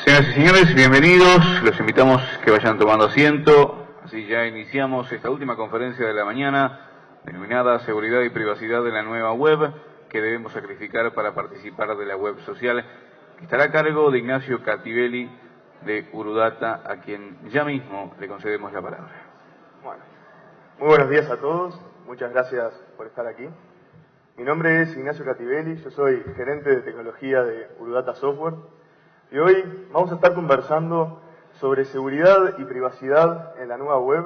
Señoras y señores, bienvenidos. Los invitamos que vayan tomando asiento. Así ya iniciamos esta última conferencia de la mañana, denominada Seguridad y Privacidad de la Nueva Web, que debemos sacrificar para participar de la web social, que estará a cargo de Ignacio Cativelli de Urudata, a quien ya mismo le concedemos la palabra. Bueno, muy buenos días a todos. Muchas gracias por estar aquí. Mi nombre es Ignacio Cativelli, yo soy gerente de tecnología de Urudata Software. Y hoy vamos a estar conversando sobre seguridad y privacidad en la nueva web,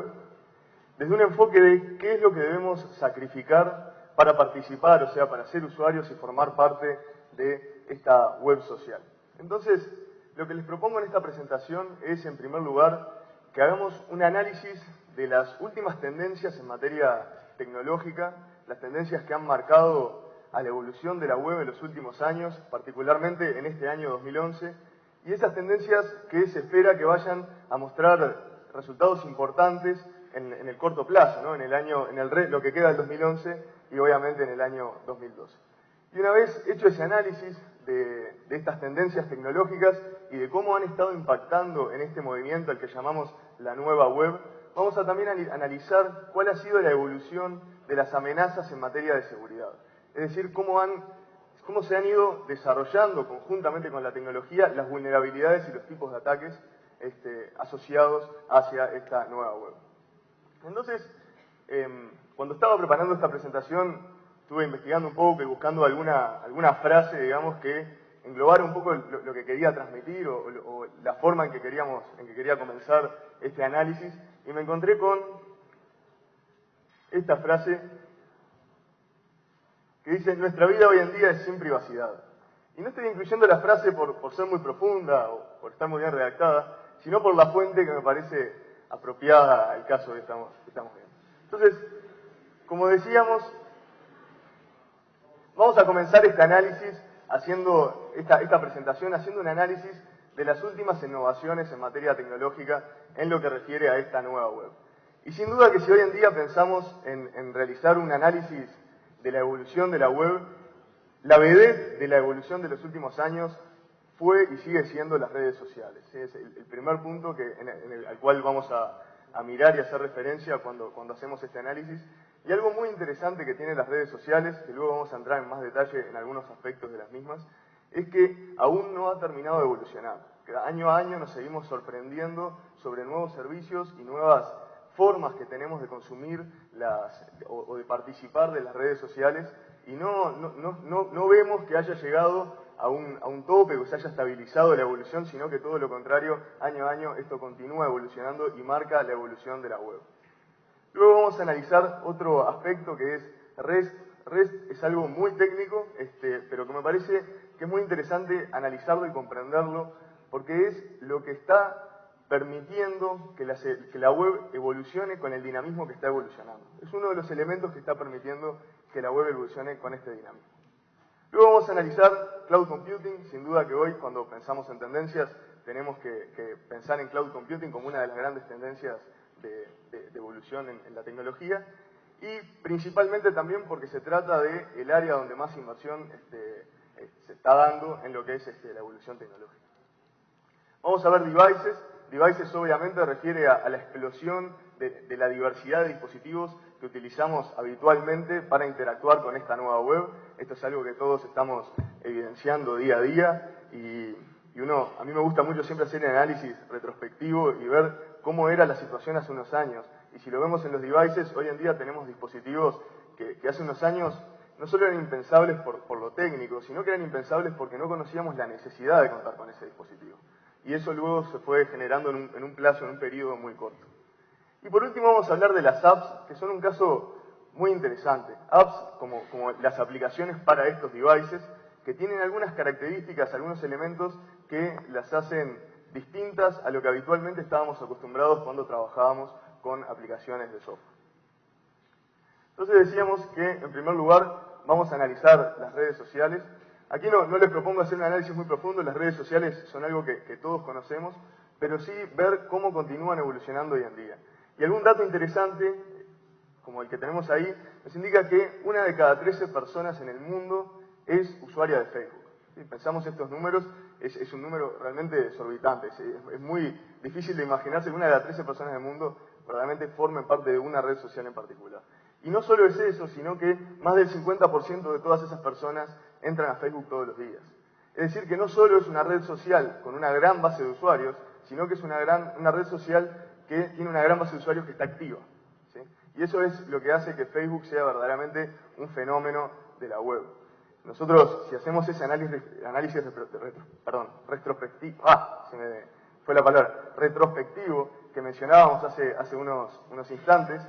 desde un enfoque de qué es lo que debemos sacrificar para participar, o sea, para ser usuarios y formar parte de esta web social. Entonces, lo que les propongo en esta presentación es, en primer lugar, que hagamos un análisis de las últimas tendencias en materia tecnológica, las tendencias que han marcado a la evolución de la web en los últimos años, particularmente en este año 2011, y esas tendencias que se espera que vayan a mostrar resultados importantes en el corto plazo, ¿no? Lo que queda del 2011 y obviamente en el año 2012. Y una vez hecho ese análisis de estas tendencias tecnológicas y de cómo han estado impactando en este movimiento al que llamamos la nueva web, vamos a también analizar cuál ha sido la evolución de las amenazas en materia de seguridad. Es decir, cómo se han ido desarrollando conjuntamente con la tecnología las vulnerabilidades y los tipos de ataques asociados hacia esta nueva web. Entonces, cuando estaba preparando esta presentación, estuve investigando un poco y buscando alguna frase, digamos, que englobara un poco lo que quería transmitir o la forma en que quería comenzar este análisis, y me encontré con esta frase que dice: nuestra vida hoy en día es sin privacidad. Y no estoy incluyendo la frase por ser muy profunda o por estar muy bien redactada, sino por la fuente que me parece apropiada al caso que estamos viendo. Entonces, como decíamos, vamos a comenzar este análisis haciendo esta presentación, haciendo un análisis de las últimas innovaciones en materia tecnológica en lo que refiere a esta nueva web. Y sin duda que si hoy en día pensamos en realizar un análisis de la evolución de la web, la vedette de la evolución de los últimos años fue y sigue siendo las redes sociales. Es el primer punto al cual vamos a mirar y hacer referencia cuando hacemos este análisis. Y algo muy interesante que tienen las redes sociales, que luego vamos a entrar en más detalle en algunos aspectos de las mismas, es que aún no ha terminado de evolucionar. Que año a año nos seguimos sorprendiendo sobre nuevos servicios y nuevas formas que tenemos de consumir o de participar de las redes sociales, y no vemos que haya llegado a un tope, que se haya estabilizado la evolución, sino que todo lo contrario, año a año esto continúa evolucionando y marca la evolución de la web. Luego vamos a analizar otro aspecto que es REST. REST es algo muy técnico, pero que me parece que es muy interesante analizarlo y comprenderlo, porque es lo que está permitiendo que la web evolucione con el dinamismo que está evolucionando. Es uno de los elementos que está permitiendo que la web evolucione con este dinamismo. Luego vamos a analizar Cloud Computing. Sin duda que hoy, cuando pensamos en tendencias, tenemos que pensar en Cloud Computing como una de las grandes tendencias de evolución en la tecnología, y principalmente también porque se trata del área donde más inversión se está dando en lo que es la evolución tecnológica. Vamos a ver devices. Devices obviamente refiere a la explosión de la diversidad de dispositivos que utilizamos habitualmente para interactuar con esta nueva web. Esto es algo que todos estamos evidenciando día a día, y a mí me gusta mucho siempre hacer el análisis retrospectivo y ver cómo era la situación hace unos años. Y si lo vemos en los devices, hoy en día tenemos dispositivos que hace unos años no solo eran impensables por lo técnico, sino que eran impensables porque no conocíamos la necesidad de contar con ese dispositivo. Y eso luego se fue generando en un periodo muy corto. Y por último vamos a hablar de las apps, que son un caso muy interesante. Apps como las aplicaciones para estos devices, que tienen algunas características, algunos elementos que las hacen distintas a lo que habitualmente estábamos acostumbrados cuando trabajábamos con aplicaciones de software. Entonces decíamos que, en primer lugar, vamos a analizar las redes sociales. Aquí no les propongo hacer un análisis muy profundo, las redes sociales son algo que todos conocemos, pero sí ver cómo continúan evolucionando hoy en día. Y algún dato interesante, como el que tenemos ahí, nos indica que 1 de cada 13 personas en el mundo es usuaria de Facebook. ¿sí? Pensamos estos números, es un número realmente exorbitante. Es muy difícil de imaginarse que una de las 13 personas del mundo realmente formen parte de una red social en particular. Y no solo es eso, sino que más del 50% de todas esas personas entran a Facebook todos los días. Es decir, que no solo es una red social con una gran base de usuarios, sino que es una red social que tiene una gran base de usuarios que está activa, ¿sí? Y eso es lo que hace que Facebook sea verdaderamente un fenómeno de la web. Nosotros, si hacemos ese retrospectivo que mencionábamos hace unos instantes,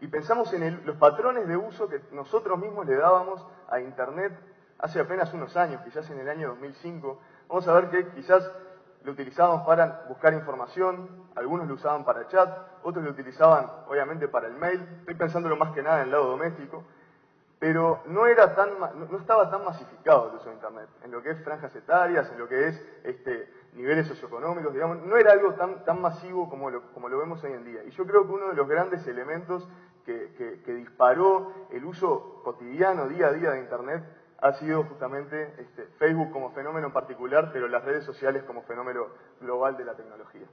y pensamos en los patrones de uso que nosotros mismos le dábamos a Internet hace apenas unos años, quizás en el año 2005, vamos a ver que quizás lo utilizábamos para buscar información, algunos lo usaban para chat, otros lo utilizaban obviamente para el mail, estoy pensándolo más que nada en el lado doméstico, pero no estaba tan masificado el uso de Internet, en lo que es franjas etarias, en lo que es niveles socioeconómicos, digamos, no era algo tan masivo como lo vemos hoy en día. Y yo creo que uno de los grandes elementos que disparó el uso cotidiano, día a día de Internet, ha sido justamente Facebook como fenómeno en particular, pero las redes sociales como fenómeno global de la tecnología.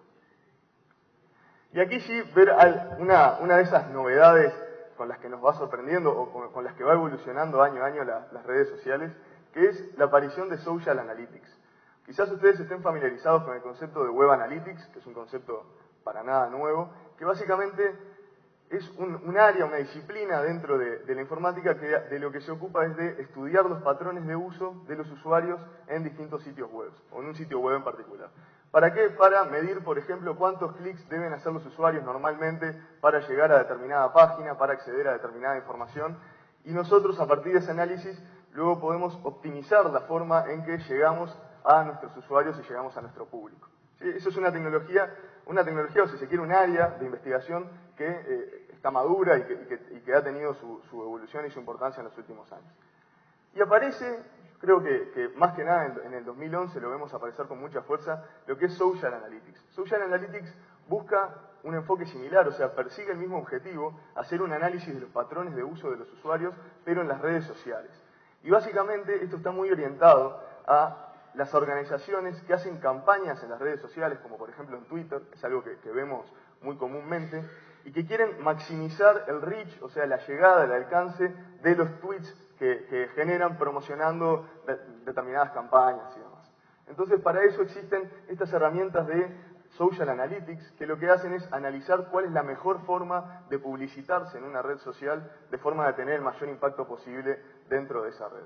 Y aquí sí ver una de esas novedades con las que nos va sorprendiendo o con las que va evolucionando año a año las redes sociales, que es la aparición de Social Analytics. Quizás ustedes estén familiarizados con el concepto de Web Analytics, que es un concepto para nada nuevo, que básicamente es un área, una disciplina dentro de la informática que de lo que se ocupa es de estudiar los patrones de uso de los usuarios en distintos sitios web, o en un sitio web en particular. ¿Para qué? Para medir, por ejemplo, cuántos clics deben hacer los usuarios normalmente para llegar a determinada página, para acceder a determinada información. Y nosotros, a partir de ese análisis, luego podemos optimizar la forma en que llegamos a nuestros usuarios y llegamos a nuestro público. ¿Sí? Eso es una tecnología, o si se quiere, un área de investigación que está madura y que ha tenido su evolución y su importancia en los últimos años. Y aparece, creo que más que nada en el 2011 lo vemos aparecer con mucha fuerza, lo que es Social Analytics. Social Analytics busca un enfoque similar, o sea, persigue el mismo objetivo, hacer un análisis de los patrones de uso de los usuarios, pero en las redes sociales. Y básicamente esto está muy orientado a las organizaciones que hacen campañas en las redes sociales, como por ejemplo en Twitter, es algo que vemos muy comúnmente, y que quieren maximizar el reach, o sea, la llegada, el alcance de los tweets que generan promocionando determinadas campañas y demás. Entonces, para eso existen estas herramientas de Social Analytics, que lo que hacen es analizar cuál es la mejor forma de publicitarse en una red social, de forma de tener el mayor impacto posible dentro de esa red.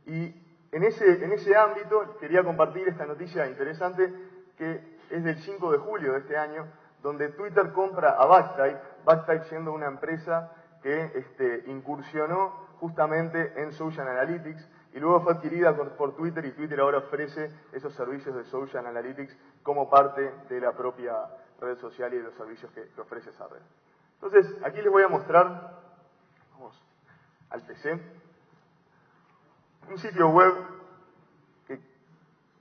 Y en ese ámbito quería compartir esta noticia interesante que es del 5 de julio de este año, donde Twitter compra a Bactype siendo una empresa que incursionó justamente en Social Analytics y luego fue adquirida por Twitter y Twitter ahora ofrece esos servicios de Social Analytics como parte de la propia red social y de los servicios que ofrece esa red. Entonces, aquí les voy a mostrar, vamos al PC, un sitio web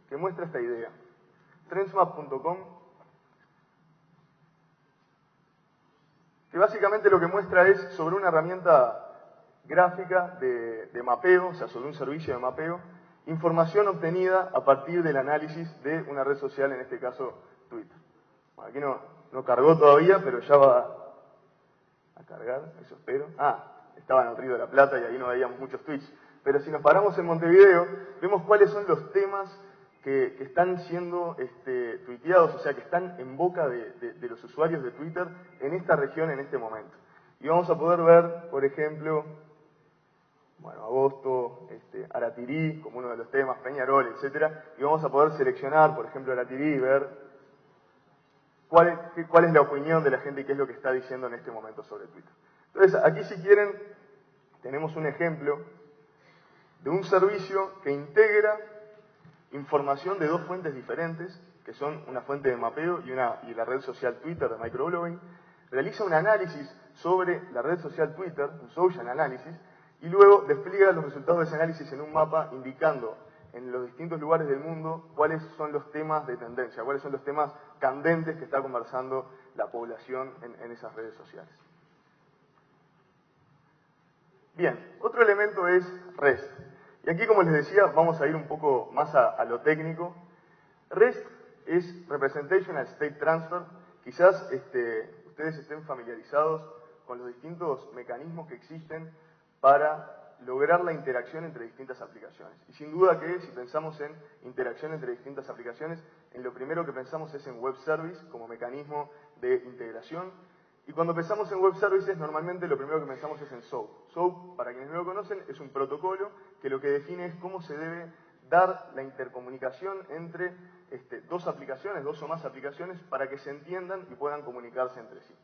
que muestra esta idea. Trendsmap.com, que básicamente lo que muestra es sobre una herramienta gráfica de mapeo, o sea, sobre un servicio de mapeo, información obtenida a partir del análisis de una red social, en este caso Twitter. Bueno, aquí no cargó todavía, pero ya va a cargar, eso espero. Estaba en el Río de la Plata y ahí no veíamos muchos tweets. Pero si nos paramos en Montevideo, vemos cuáles son los temas que están siendo tuiteados, o sea, que están en boca de los usuarios de Twitter en esta región en este momento. Y vamos a poder ver, por ejemplo, bueno, agosto, Aratirí como uno de los temas, Peñarol, etcétera, y vamos a poder seleccionar, por ejemplo, Aratirí y ver cuál es la opinión de la gente y qué es lo que está diciendo en este momento sobre Twitter. Entonces, aquí si quieren, tenemos un ejemplo de un servicio que integra información de dos fuentes diferentes, que son una fuente de mapeo y la red social Twitter de microblogging, realiza un análisis sobre la red social Twitter, un social analysis, y luego despliega los resultados de ese análisis en un mapa indicando en los distintos lugares del mundo cuáles son los temas de tendencia, cuáles son los temas candentes que está conversando la población en esas redes sociales. Bien, otro elemento es REST. Y aquí, como les decía, vamos a ir un poco más a lo técnico. REST es Representational State Transfer. Quizás ustedes estén familiarizados con los distintos mecanismos que existen para lograr la interacción entre distintas aplicaciones. Y sin duda que si pensamos en interacción entre distintas aplicaciones, en lo primero que pensamos es en Web Service como mecanismo de integración. Y cuando pensamos en Web Services, normalmente lo primero que pensamos es en SOAP. SOAP, para quienes no lo conocen, es un protocolo que lo que define es cómo se debe dar la intercomunicación entre dos aplicaciones, dos o más aplicaciones, para que se entiendan y puedan comunicarse entre sí.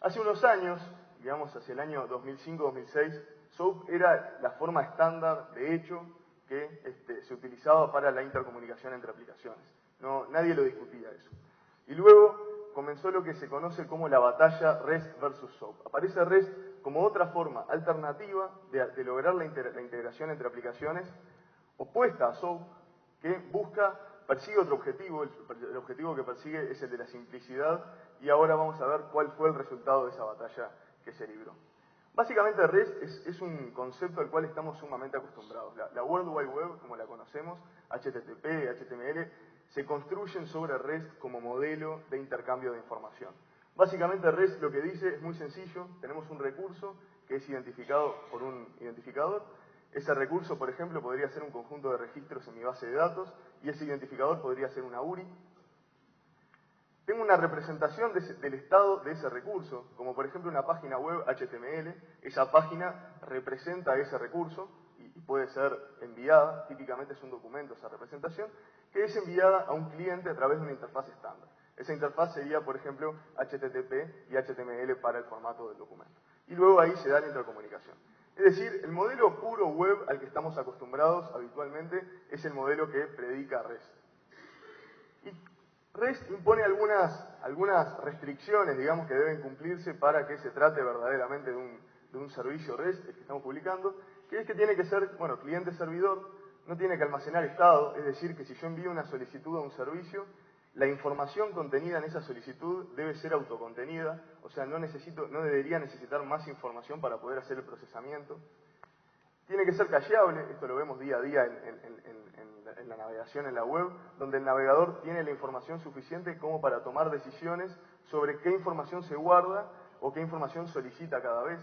Hace unos años, digamos hacia el año 2005-2006, SOAP era la forma estándar, de hecho, que se utilizaba para la intercomunicación entre aplicaciones. Nadie lo discutía eso. Y luego comenzó lo que se conoce como la batalla REST versus SOAP. Aparece REST como otra forma alternativa de lograr la integración entre aplicaciones, opuesta a SOAP, que persigue otro objetivo. El objetivo que persigue es el de la simplicidad, y ahora vamos a ver cuál fue el resultado de esa batalla que se libró. Básicamente REST es un concepto al cual estamos sumamente acostumbrados. La World Wide Web, como la conocemos, HTTP, HTML, se construyen sobre REST como modelo de intercambio de información. Básicamente REST lo que dice es muy sencillo. Tenemos un recurso que es identificado por un identificador. Ese recurso, por ejemplo, podría ser un conjunto de registros en mi base de datos, y ese identificador podría ser una URI. Tengo una representación del estado de ese recurso, como por ejemplo una página web HTML. Esa página representa ese recurso y puede ser enviada, típicamente es un documento esa representación, que es enviada a un cliente a través de una interfaz estándar. Esa interfaz sería, por ejemplo, HTTP y HTML para el formato del documento. Y luego ahí se da la intercomunicación. Es decir, el modelo puro web al que estamos acostumbrados habitualmente es el modelo que predica REST. Y REST impone algunas restricciones, digamos, que deben cumplirse para que se trate verdaderamente de un servicio REST, el que estamos publicando, que es que tiene que ser, cliente-servidor, no tiene que almacenar estado. Es decir, que si yo envío una solicitud a un servicio, la información contenida en esa solicitud debe ser autocontenida, o sea, no debería necesitar más información para poder hacer el procesamiento. Tiene que ser cacheable. Esto lo vemos día a día en la navegación en la web, donde el navegador tiene la información suficiente como para tomar decisiones sobre qué información se guarda o qué información solicita cada vez.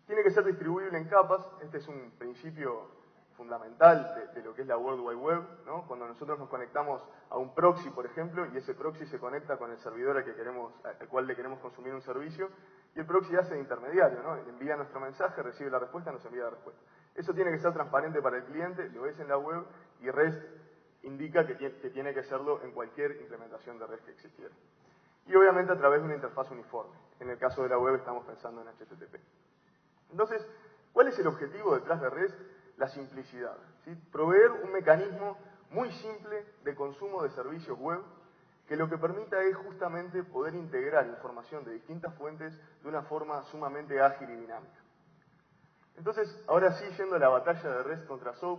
Tiene que ser distribuible en capas. Este es un principio fundamental de lo que es la World Wide Web, ¿no? Cuando nosotros nos conectamos a un proxy, por ejemplo, y ese proxy se conecta con el servidor al cual le queremos consumir un servicio, y el proxy hace de intermediario, ¿no? Envía nuestro mensaje, recibe la respuesta, nos envía la respuesta. Eso tiene que ser transparente para el cliente, lo es en la web, y REST indica que tiene que serlo en cualquier implementación de REST que existiera. Y obviamente a través de una interfaz uniforme. En el caso de la web estamos pensando en HTTP. Entonces, ¿cuál es el objetivo detrás de REST? La simplicidad, ¿sí? Proveer un mecanismo muy simple de consumo de servicios web, que lo que permita es justamente poder integrar información de distintas fuentes de una forma sumamente ágil y dinámica. Entonces, ahora sí, yendo a la batalla de REST contra SOAP,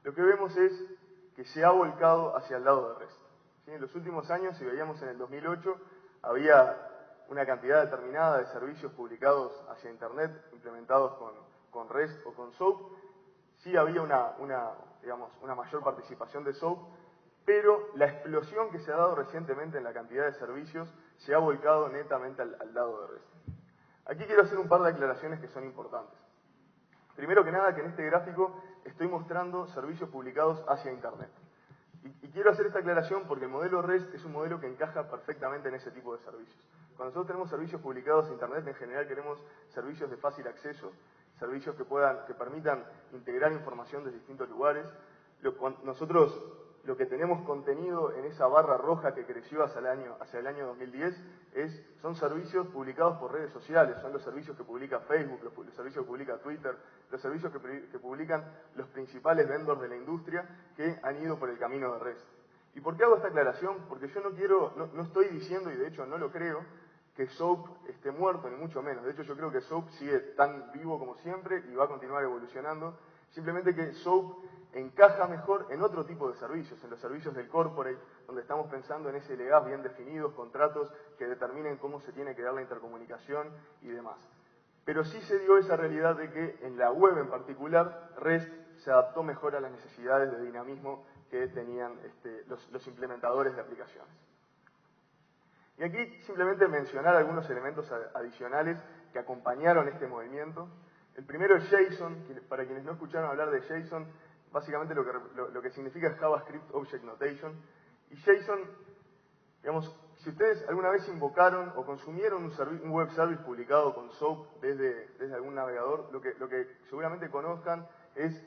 lo que vemos es que se ha volcado hacia el lado de REST, ¿sí? En los últimos años, si veíamos en el 2008, había una cantidad determinada de servicios publicados hacia Internet, implementados con REST o con SOAP. Sí había una mayor participación de SOAP, pero la explosión que se ha dado recientemente en la cantidad de servicios se ha volcado netamente al lado de REST. Aquí quiero hacer un par de aclaraciones que son importantes. Primero que nada, que en este gráfico estoy mostrando servicios publicados hacia Internet. Y quiero hacer esta aclaración porque el modelo REST es un modelo que encaja perfectamente en ese tipo de servicios. Cuando nosotros tenemos servicios publicados a Internet, en general queremos servicios de fácil acceso, servicios que permitan integrar información de distintos lugares. Nosotros lo que tenemos contenido en esa barra roja que creció hacia el año 2010 son servicios publicados por redes sociales, son los servicios que publica Facebook, los servicios que publica Twitter, los servicios que publican los principales vendors de la industria que han ido por el camino de REST. ¿Y por qué hago esta aclaración? Porque yo no estoy diciendo, y de hecho no lo creo, que SOAP esté muerto, ni mucho menos. De hecho, yo creo que SOAP sigue tan vivo como siempre y va a continuar evolucionando. Simplemente que SOAP encaja mejor en otro tipo de servicios, en los servicios del corporate, donde estamos pensando en SLAs bien definidos, contratos que determinen cómo se tiene que dar la intercomunicación y demás. pero sí se dio esa realidad de que en la web en particular, REST se adaptó mejor a las necesidades de dinamismo que tenían los implementadores de aplicaciones. Y aquí simplemente mencionar algunos elementos adicionales que acompañaron este movimiento. El primero es JSON. Para quienes no escucharon hablar de JSON, básicamente lo que significa es JavaScript Object Notation. Y JSON, digamos, si ustedes alguna vez invocaron o consumieron un web service publicado con SOAP desde algún navegador, lo que seguramente conozcan es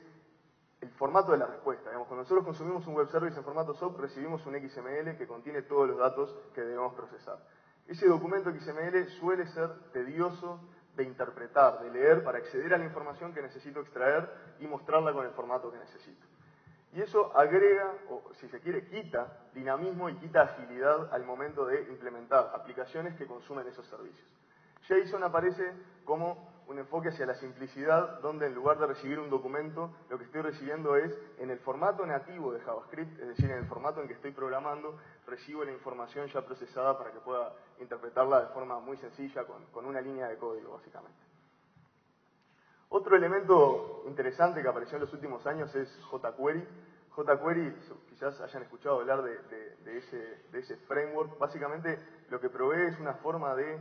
el formato de la respuesta. Digamos, cuando nosotros consumimos un web service en formato SOAP, recibimos un XML que contiene todos los datos que debemos procesar. Ese documento XML suele ser tedioso de interpretar, de leer, para acceder a la información que necesito extraer y mostrarla con el formato que necesito. Y eso agrega, o si se quiere, quita dinamismo y quita agilidad al momento de implementar aplicaciones que consumen esos servicios. JSON aparece como un enfoque hacia la simplicidad, donde en lugar de recibir un documento, lo que estoy recibiendo es en el formato nativo de JavaScript, es decir, en el formato en que estoy programando, recibo la información ya procesada para que pueda interpretarla de forma muy sencilla, con una línea de código, básicamente. Otro elemento interesante que apareció en los últimos años es jQuery. jQuery, quizás hayan escuchado hablar de ese framework. Básicamente lo que provee es una forma de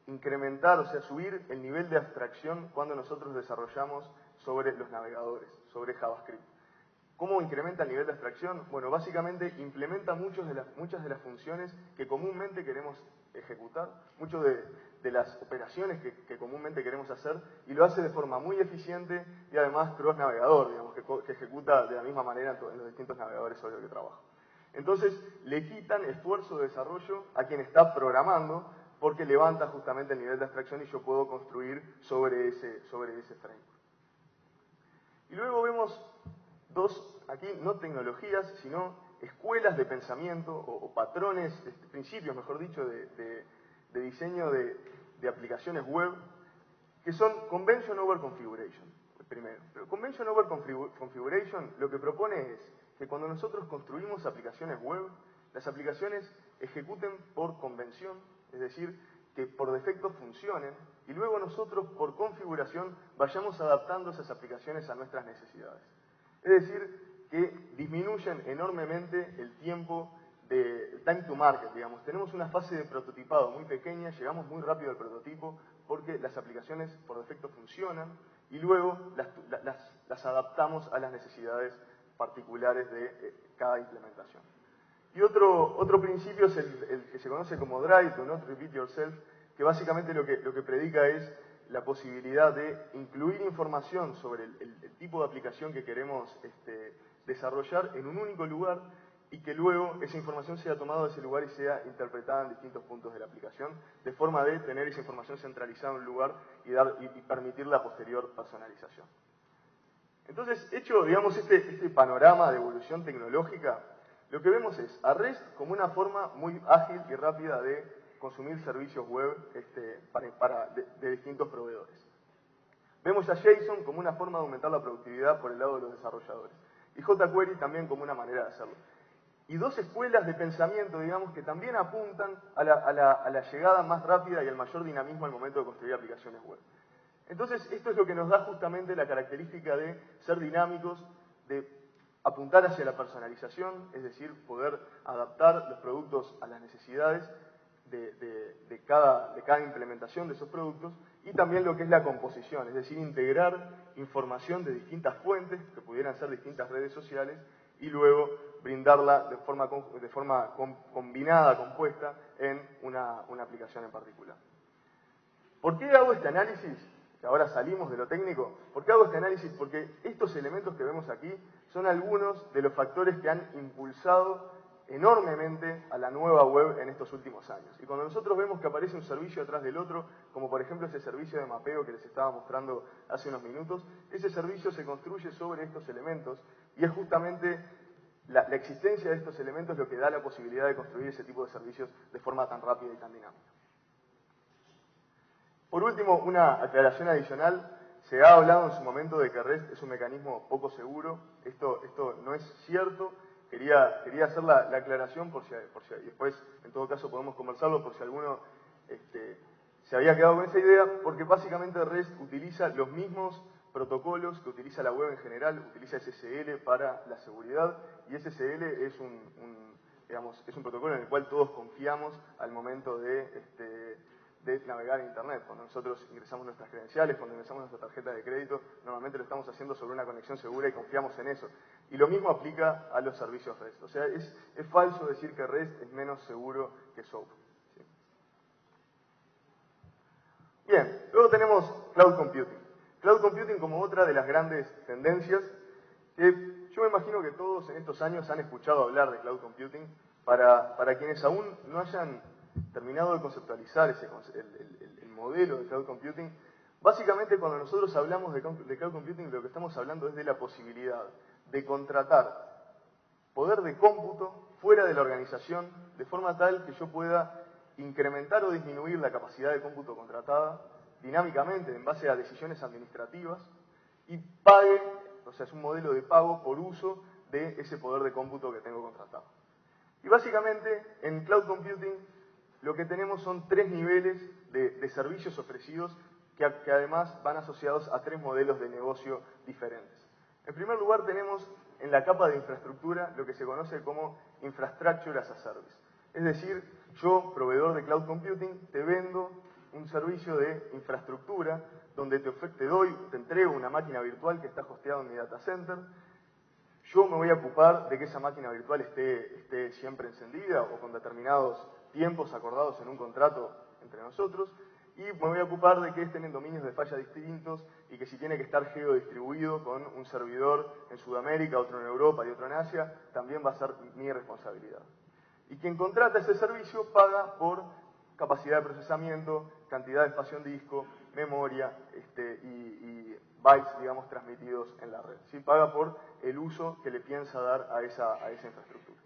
incrementar, o sea, subir el nivel de abstracción cuando nosotros desarrollamos sobre los navegadores, sobre JavaScript. ¿Cómo incrementa el nivel de abstracción? Bueno, básicamente implementa muchas de las funciones que comúnmente queremos ejecutar, muchas de las operaciones que comúnmente queremos hacer, y lo hace de forma muy eficiente y además cross-navegador, digamos, que ejecuta de la misma manera en los distintos navegadores sobre los que trabajo. Entonces, le quitan esfuerzo de desarrollo a quien está programando, porque levanta justamente el nivel de abstracción y yo puedo construir sobre ese framework. Y luego vemos dos, aquí no tecnologías, sino escuelas de pensamiento o patrones, principios, mejor dicho, de diseño de aplicaciones web, que son Convention over Configuration, primero. Pero Convention over Configuration lo que propone es que cuando nosotros construimos aplicaciones web, las aplicaciones ejecuten por convención, es decir, que por defecto funcionen, y luego nosotros por configuración vayamos adaptando esas aplicaciones a nuestras necesidades. Es decir, que disminuyen enormemente el tiempo de time to market, digamos. Tenemos una fase de prototipado muy pequeña, llegamos muy rápido al prototipo porque las aplicaciones por defecto funcionan y luego las adaptamos a las necesidades particulares de cada implementación. Y otro principio es el que se conoce como Drive, Do Not Repeat Yourself, que básicamente lo que predica es la posibilidad de incluir información sobre el tipo de aplicación que queremos desarrollar en un único lugar y que luego esa información sea tomada de ese lugar y sea interpretada en distintos puntos de la aplicación, de forma de tener esa información centralizada en un lugar y permitir la posterior personalización. Entonces, hecho, digamos, este panorama de evolución tecnológica, lo que vemos es a REST como una forma muy ágil y rápida de consumir servicios web de distintos proveedores. Vemos a JSON como una forma de aumentar la productividad por el lado de los desarrolladores. Y jQuery también como una manera de hacerlo. Y dos escuelas de pensamiento, digamos, que también apuntan a la llegada más rápida y al mayor dinamismo al momento de construir aplicaciones web. Entonces, esto es lo que nos da justamente la característica de ser dinámicos, de apuntar hacia la personalización, es decir, poder adaptar los productos a las necesidades de cada implementación de esos productos, y también lo que es la composición, es decir, integrar información de distintas fuentes, que pudieran ser distintas redes sociales, y luego brindarla de forma combinada, compuesta, en una aplicación en particular. ¿Por qué hago este análisis? Que ahora salimos de lo técnico. ¿Por qué hago este análisis? Porque estos elementos que vemos aquí son algunos de los factores que han impulsado enormemente a la nueva web en estos últimos años. Y cuando nosotros vemos que aparece un servicio atrás del otro, como por ejemplo ese servicio de mapeo que les estaba mostrando hace unos minutos, ese servicio se construye sobre estos elementos y es justamente la existencia de estos elementos lo que da la posibilidad de construir ese tipo de servicios de forma tan rápida y tan dinámica. Por último, una aclaración adicional. Se ha hablado en su momento de que REST es un mecanismo poco seguro. Esto no es cierto. Quería hacer la aclaración por si después, en todo caso, podemos conversarlo por si alguno se había quedado con esa idea porque básicamente REST utiliza los mismos protocolos que utiliza la web en general, utiliza SSL para la seguridad, y SSL es un protocolo en el cual todos confiamos al momento de navegar en Internet. Cuando nosotros ingresamos nuestras credenciales, cuando ingresamos nuestra tarjeta de crédito, normalmente lo estamos haciendo sobre una conexión segura y confiamos en eso. Y lo mismo aplica a los servicios REST. O sea, es falso decir que REST es menos seguro que SOAP. ¿Sí? Bien, luego tenemos Cloud Computing. Cloud Computing como otra de las grandes tendencias que yo me imagino que todos en estos años han escuchado hablar de Cloud Computing. Para quienes aún no hayan terminado de conceptualizar el modelo de Cloud Computing, básicamente cuando nosotros hablamos de Cloud Computing lo que estamos hablando es de la posibilidad de contratar poder de cómputo fuera de la organización de forma tal que yo pueda incrementar o disminuir la capacidad de cómputo contratada dinámicamente en base a decisiones administrativas y pague, o sea, es un modelo de pago por uso de ese poder de cómputo que tengo contratado. Y básicamente en Cloud Computing lo que tenemos son tres niveles de servicios ofrecidos que además van asociados a tres modelos de negocio diferentes. En primer lugar tenemos en la capa de infraestructura lo que se conoce como Infrastructure as a Service. Es decir, yo, proveedor de Cloud Computing, te vendo un servicio de infraestructura donde te entrego una máquina virtual que está hosteada en mi data center. Yo me voy a ocupar de que esa máquina virtual esté siempre encendida o con determinados tiempos acordados en un contrato entre nosotros, y me voy a ocupar de que estén en dominios de falla distintos y que si tiene que estar geodistribuido con un servidor en Sudamérica, otro en Europa y otro en Asia, también va a ser mi responsabilidad. Y quien contrata ese servicio paga por capacidad de procesamiento, cantidad de espacio en disco, memoria y bytes, digamos, transmitidos en la red. ¿Sí? Paga por el uso que le piensa dar a esa infraestructura.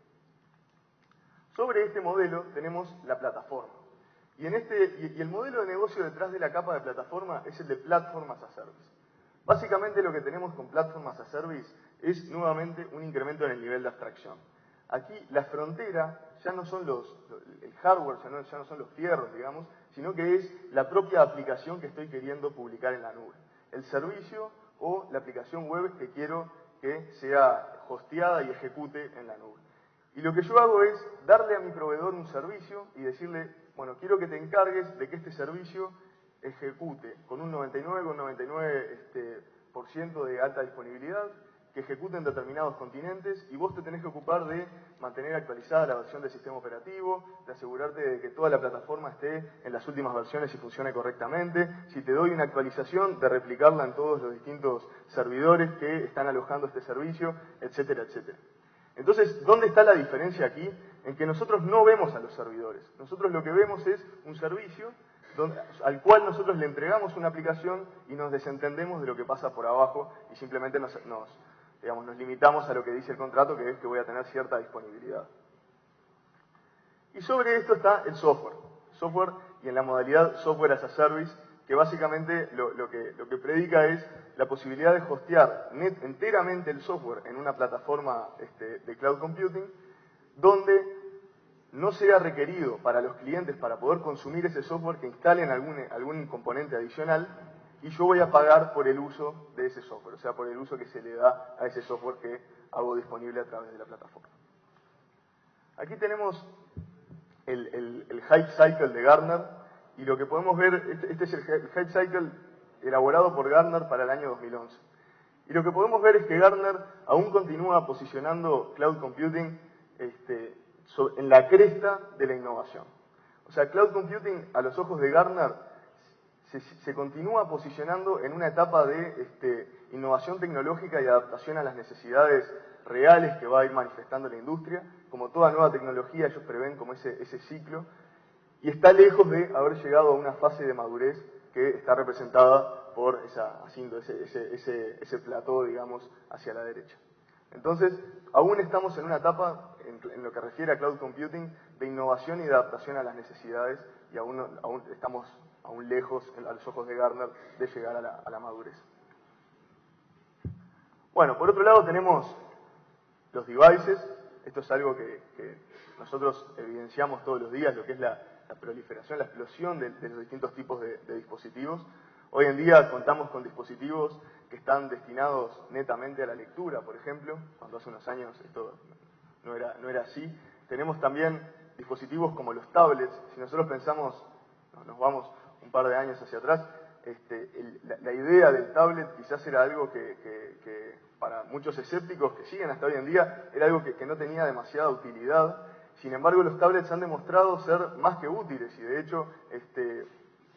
Sobre este modelo tenemos la plataforma. Y el modelo de negocio detrás de la capa de plataforma es el de Platform as a Service. Básicamente lo que tenemos con Platform as a Service es nuevamente un incremento en el nivel de abstracción. Aquí la frontera ya no son el hardware, ya no son los fierros, digamos, sino que es la propia aplicación que estoy queriendo publicar en la nube. El servicio o la aplicación web que quiero que sea hosteada y ejecute en la nube. Y lo que yo hago es darle a mi proveedor un servicio y decirle, bueno, quiero que te encargues de que este servicio ejecute con un 99,99% de alta disponibilidad, que ejecute en determinados continentes, y vos te tenés que ocupar de mantener actualizada la versión del sistema operativo, de asegurarte de que toda la plataforma esté en las últimas versiones y funcione correctamente. Si te doy una actualización, de replicarla en todos los distintos servidores que están alojando este servicio, etcétera, etcétera. Entonces, ¿dónde está la diferencia aquí? En que nosotros no vemos a los servidores. Nosotros lo que vemos es un servicio al cual nosotros le entregamos una aplicación y nos desentendemos de lo que pasa por abajo y simplemente nos limitamos a lo que dice el contrato, que es que voy a tener cierta disponibilidad. Y sobre esto está el software. Software y en la modalidad Software as a Service, que básicamente lo que predica es la posibilidad de hostear enteramente el software en una plataforma de Cloud Computing, donde no sea requerido para los clientes, para poder consumir ese software, que instalen algún componente adicional, y yo voy a pagar por el uso de ese software, o sea, por el uso que se le da a ese software que hago disponible a través de la plataforma. Aquí tenemos el Hype Cycle de Gartner, y lo que podemos ver, este es el Hype Cycle elaborado por Gartner para el año 2011. Y lo que podemos ver es que Gartner aún continúa posicionando Cloud Computing en la cresta de la innovación. O sea, Cloud Computing, a los ojos de Gartner, se continúa posicionando en una etapa de innovación tecnológica y adaptación a las necesidades reales que va a ir manifestando la industria. Como toda nueva tecnología, ellos prevén como ese ciclo, y está lejos de haber llegado a una fase de madurez que está representada por ese plató, digamos, hacia la derecha. Entonces, aún estamos en una etapa, en lo que refiere a Cloud Computing, de innovación y de adaptación a las necesidades, y aún estamos lejos, a los ojos de Gartner, de llegar a la madurez. Bueno, por otro lado tenemos los devices. Esto es algo que nosotros evidenciamos todos los días, lo que es la proliferación, la explosión de los distintos tipos de dispositivos. Hoy en día contamos con dispositivos que están destinados netamente a la lectura, por ejemplo, cuando hace unos años esto no era así. Tenemos también dispositivos como los tablets. Si nosotros pensamos, nos vamos un par de años hacia atrás, la idea del tablet quizás era algo que para muchos escépticos que siguen hasta hoy en día, era algo que no tenía demasiada utilidad. Sin embargo, los tablets han demostrado ser más que útiles y de hecho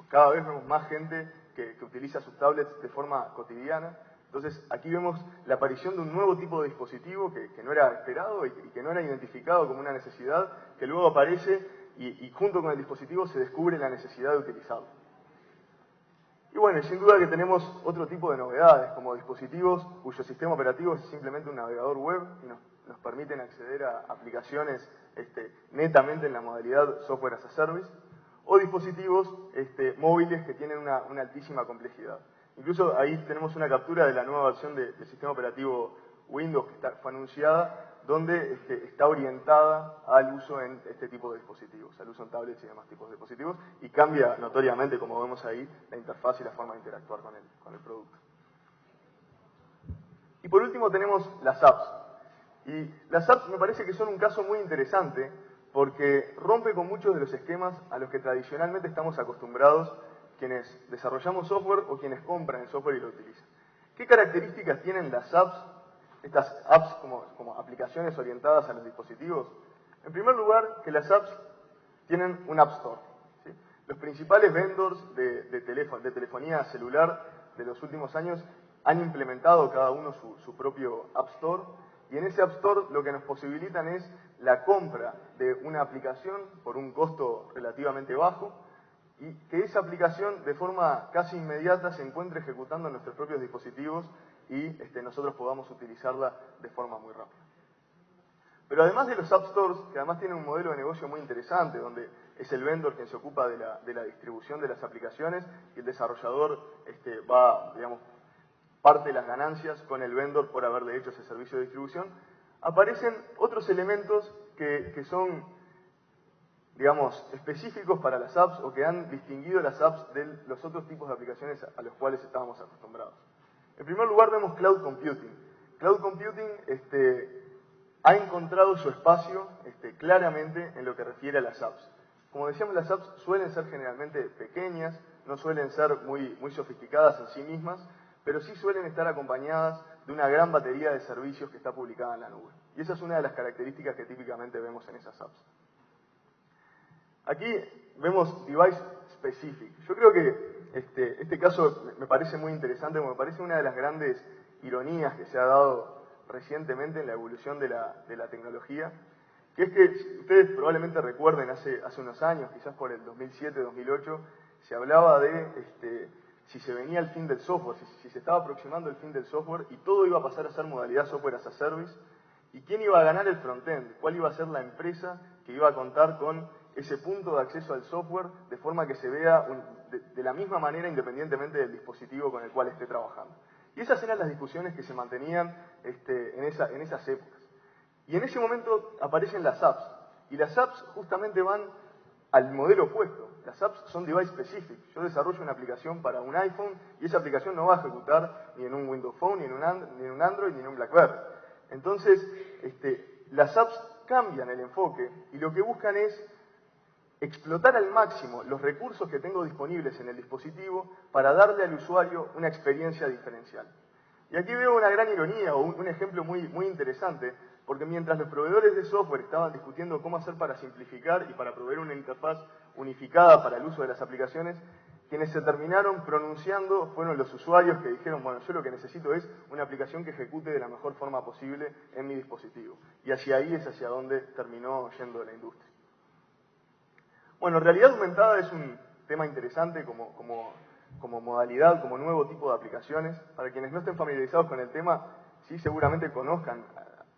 cada vez vemos más gente que utiliza sus tablets de forma cotidiana. Entonces, aquí vemos la aparición de un nuevo tipo de dispositivo que no era esperado y que no era identificado como una necesidad, que luego aparece y junto con el dispositivo se descubre la necesidad de utilizarlo. Y bueno, sin duda que tenemos otro tipo de novedades, como dispositivos cuyo sistema operativo es simplemente un navegador web y nos permiten acceder a aplicaciones netamente en la modalidad software as a service, o dispositivos móviles que tienen una altísima complejidad. Incluso ahí tenemos una captura de la nueva versión del sistema operativo Windows que fue anunciada, donde está orientada al uso en este tipo de dispositivos, al uso en tablets y demás tipos de dispositivos, y cambia notoriamente, como vemos ahí, la interfaz y la forma de interactuar con el producto. Y por último tenemos las apps. Y las apps me parece que son un caso muy interesante porque rompe con muchos de los esquemas a los que tradicionalmente estamos acostumbrados quienes desarrollamos software o quienes compran el software y lo utilizan. ¿Qué características tienen las apps? Estas apps como aplicaciones orientadas a los dispositivos. En primer lugar, que las apps tienen un App Store. ¿Sí? Los principales vendors de telefonía celular de los últimos años han implementado cada uno su propio App Store, y en ese App Store lo que nos posibilitan es la compra de una aplicación por un costo relativamente bajo, y que esa aplicación de forma casi inmediata se encuentre ejecutando en nuestros propios dispositivos y nosotros podamos utilizarla de forma muy rápida. Pero además de los App Stores, que además tienen un modelo de negocio muy interesante, donde es el vendor quien se ocupa de la distribución de las aplicaciones y el desarrollador parte las ganancias con el vendor por haberle hecho ese servicio de distribución, aparecen otros elementos que son, digamos, específicos para las apps o que han distinguido las apps de los otros tipos de aplicaciones a los cuales estábamos acostumbrados. En primer lugar vemos Cloud Computing. Cloud Computing ha encontrado su espacio claramente en lo que refiere a las apps. Como decíamos, las apps suelen ser generalmente pequeñas, no suelen ser muy sofisticadas en sí mismas, pero sí suelen estar acompañadas de una gran batería de servicios que está publicada en la nube. Y esa es una de las características que típicamente vemos en esas apps. Aquí vemos Device Specific. Yo creo que este caso me parece muy interesante, me parece una de las grandes ironías que se ha dado recientemente en la evolución de la tecnología, que es que ustedes probablemente recuerden hace unos años, quizás por el 2007-2008, se hablaba de si se venía el fin del software, si se estaba aproximando el fin del software y todo iba a pasar a ser modalidad software as a service, y quién iba a ganar el frontend, cuál iba a ser la empresa que iba a contar con ese punto de acceso al software de forma que se vea de la misma manera independientemente del dispositivo con el cual esté trabajando. Y esas eran las discusiones que se mantenían en esas épocas. Y en ese momento aparecen las apps, y las apps justamente van al modelo opuesto. Las apps son device specific. Yo desarrollo una aplicación para un iPhone y esa aplicación no va a ejecutar ni en un Windows Phone, ni en un Android, ni en un BlackBerry. Entonces, las apps cambian el enfoque y lo que buscan es explotar al máximo los recursos que tengo disponibles en el dispositivo para darle al usuario una experiencia diferencial. Y aquí veo una gran ironía o un ejemplo muy interesante, porque mientras los proveedores de software estaban discutiendo cómo hacer para simplificar y para proveer una interfaz unificada para el uso de las aplicaciones, quienes se terminaron pronunciando fueron los usuarios que dijeron, bueno, yo lo que necesito es una aplicación que ejecute de la mejor forma posible en mi dispositivo. Y hacia ahí es hacia donde terminó yendo la industria. Bueno, realidad aumentada es un tema interesante como modalidad, como nuevo tipo de aplicaciones. Para quienes no estén familiarizados con el tema, sí seguramente conozcan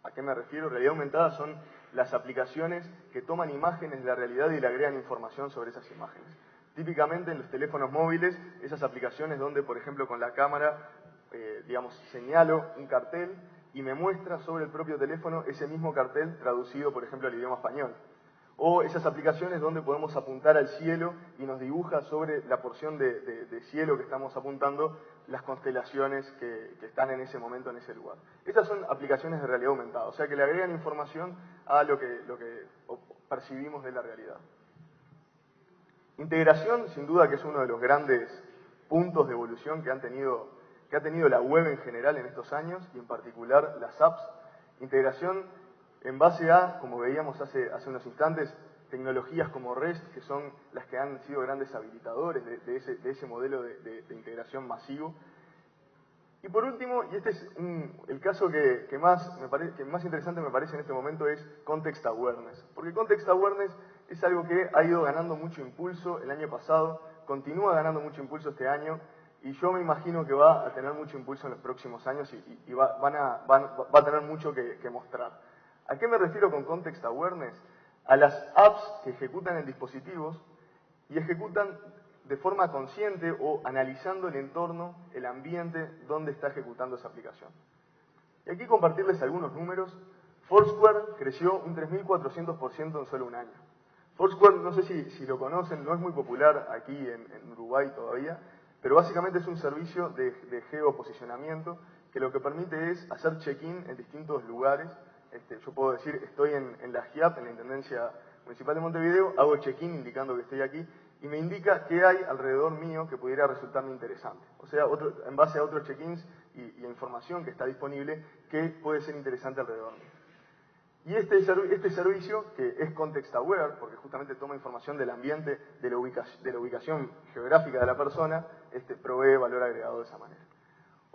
a qué me refiero. Realidad aumentada son las aplicaciones que toman imágenes de la realidad y le agregan información sobre esas imágenes. Típicamente en los teléfonos móviles, esas aplicaciones donde, por ejemplo, con la cámara, señalo un cartel y me muestra sobre el propio teléfono ese mismo cartel traducido, por ejemplo, al idioma español. O esas aplicaciones donde podemos apuntar al cielo y nos dibuja sobre la porción de cielo que estamos apuntando las constelaciones que están en ese momento, en ese lugar. Estas son aplicaciones de realidad aumentada, o sea que le agregan información a lo que percibimos de la realidad. Integración, sin duda que es uno de los grandes puntos de evolución que ha tenido la web en general en estos años, y en particular las apps. Integración en base a, como veíamos hace unos instantes, tecnologías como REST, que son las que han sido grandes habilitadores de ese modelo de integración masivo. Y por último, y este es el caso que más interesante me parece en este momento, es Context Awareness. Porque Context Awareness es algo que ha ido ganando mucho impulso el año pasado, continúa ganando mucho impulso este año, y yo me imagino que va a tener mucho impulso en los próximos años y va a tener mucho que mostrar. ¿A qué me refiero con Context Awareness? A las apps que ejecutan en dispositivos y ejecutan de forma consciente o analizando el entorno, el ambiente donde está ejecutando esa aplicación. Y aquí compartirles algunos números. Foursquare creció un 3.400% en solo un año. Foursquare, no sé si lo conocen, no es muy popular aquí en Uruguay todavía, pero básicamente es un servicio de geoposicionamiento que lo que permite es hacer check-in en distintos lugares. Yo puedo decir, estoy en la GIAP, en la Intendencia Municipal de Montevideo, hago check-in indicando que estoy aquí y me indica qué hay alrededor mío que pudiera resultarme interesante. O sea, en base a otros check-ins y a información que está disponible que puede ser interesante alrededor mío. Y este servicio, que es Context Aware, porque justamente toma información del ambiente, de la ubicación geográfica de la persona, provee valor agregado de esa manera.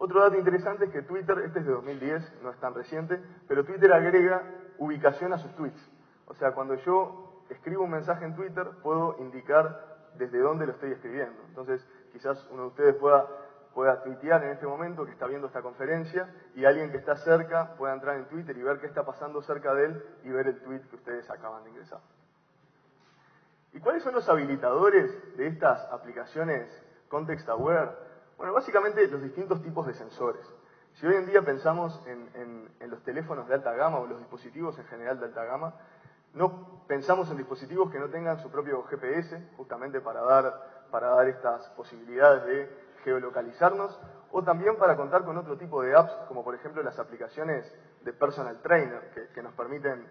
Otro dato interesante es que Twitter, este es de 2010, no es tan reciente, pero Twitter agrega ubicación a sus tweets. O sea, cuando yo escribo un mensaje en Twitter, puedo indicar desde dónde lo estoy escribiendo. Entonces, quizás uno de ustedes pueda tuitear en este momento que está viendo esta conferencia y alguien que está cerca pueda entrar en Twitter y ver qué está pasando cerca de él y ver el tweet que ustedes acaban de ingresar. ¿Y cuáles son los habilitadores de estas aplicaciones Context Aware? Bueno, básicamente los distintos tipos de sensores. Si hoy en día pensamos en los teléfonos de alta gama o los dispositivos en general de alta gama, no pensamos en dispositivos que no tengan su propio GPS, justamente para dar estas posibilidades de geolocalizarnos, o también para contar con otro tipo de apps, como por ejemplo las aplicaciones de personal trainer, que nos permiten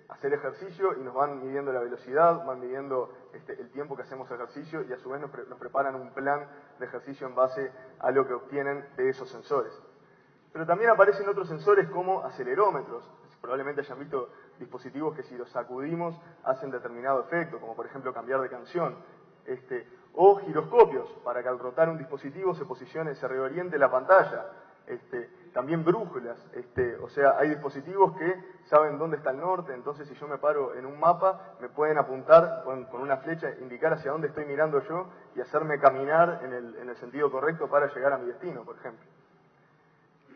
hacer ejercicio y nos van midiendo la velocidad, van midiendo el tiempo que hacemos ejercicio y a su vez nos preparan un plan de ejercicio en base a lo que obtienen de esos sensores. Pero también aparecen otros sensores como acelerómetros. Probablemente hayan visto dispositivos que si los sacudimos hacen determinado efecto, como por ejemplo cambiar de canción. O giroscopios, para que al rotar un dispositivo se reoriente la pantalla. También brújulas, o sea, hay dispositivos que saben dónde está el norte, entonces si yo me paro en un mapa, me pueden apuntar con una flecha, indicar hacia dónde estoy mirando yo y hacerme caminar en el sentido correcto para llegar a mi destino, por ejemplo.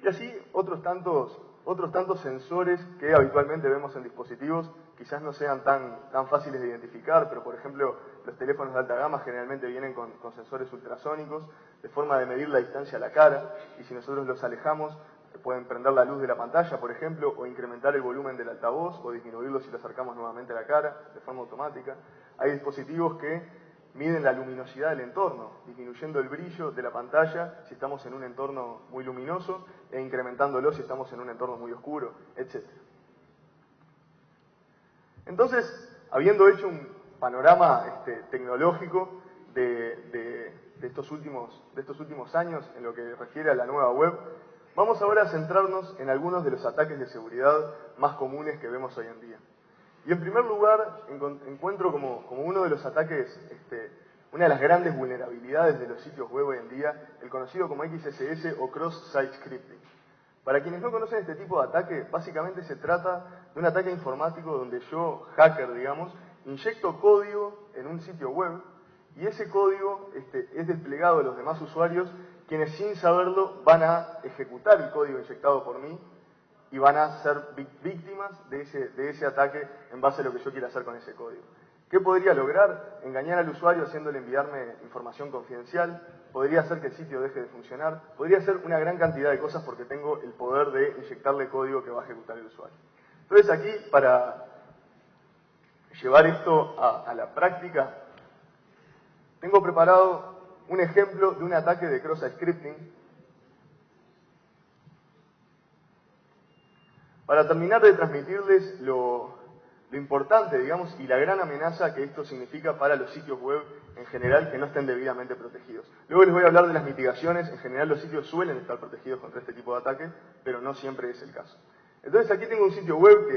Y así otros tantos sensores que habitualmente vemos en dispositivos, quizás no sean tan fáciles de identificar, pero por ejemplo los teléfonos de alta gama generalmente vienen con sensores ultrasónicos de forma de medir la distancia a la cara, y si nosotros los alejamos pueden prender la luz de la pantalla, por ejemplo, o incrementar el volumen del altavoz o disminuirlo si lo acercamos nuevamente a la cara de forma automática. Hay dispositivos que miden la luminosidad del entorno, disminuyendo el brillo de la pantalla si estamos en un entorno muy luminoso e incrementándolo si estamos en un entorno muy oscuro, etc. Entonces, habiendo hecho un panorama tecnológico de estos últimos años en lo que refiere a la nueva web, vamos ahora a centrarnos en algunos de los ataques de seguridad más comunes que vemos hoy en día. Y en primer lugar, encuentro como uno de los ataques, una de las grandes vulnerabilidades de los sitios web hoy en día, el conocido como XSS o Cross-Site Scripting. Para quienes no conocen este tipo de ataque, básicamente se trata de un ataque informático donde yo, hacker, digamos, inyecto código en un sitio web y ese código es desplegado a los demás usuarios, quienes sin saberlo van a ejecutar el código inyectado por mí y van a ser víctimas de ese ataque en base a lo que yo quiera hacer con ese código. ¿Qué podría lograr? Engañar al usuario haciéndole enviarme información confidencial, podría hacer que el sitio deje de funcionar, podría hacer una gran cantidad de cosas porque tengo el poder de inyectarle código que va a ejecutar el usuario. Entonces aquí, para llevar esto a la práctica, tengo preparado un ejemplo de un ataque de cross-scripting. Para terminar de transmitirles lo importante, digamos, y la gran amenaza que esto significa para los sitios web en general que no estén debidamente protegidos. Luego les voy a hablar de las mitigaciones. En general los sitios suelen estar protegidos contra este tipo de ataque, pero no siempre es el caso. Entonces aquí tengo un sitio web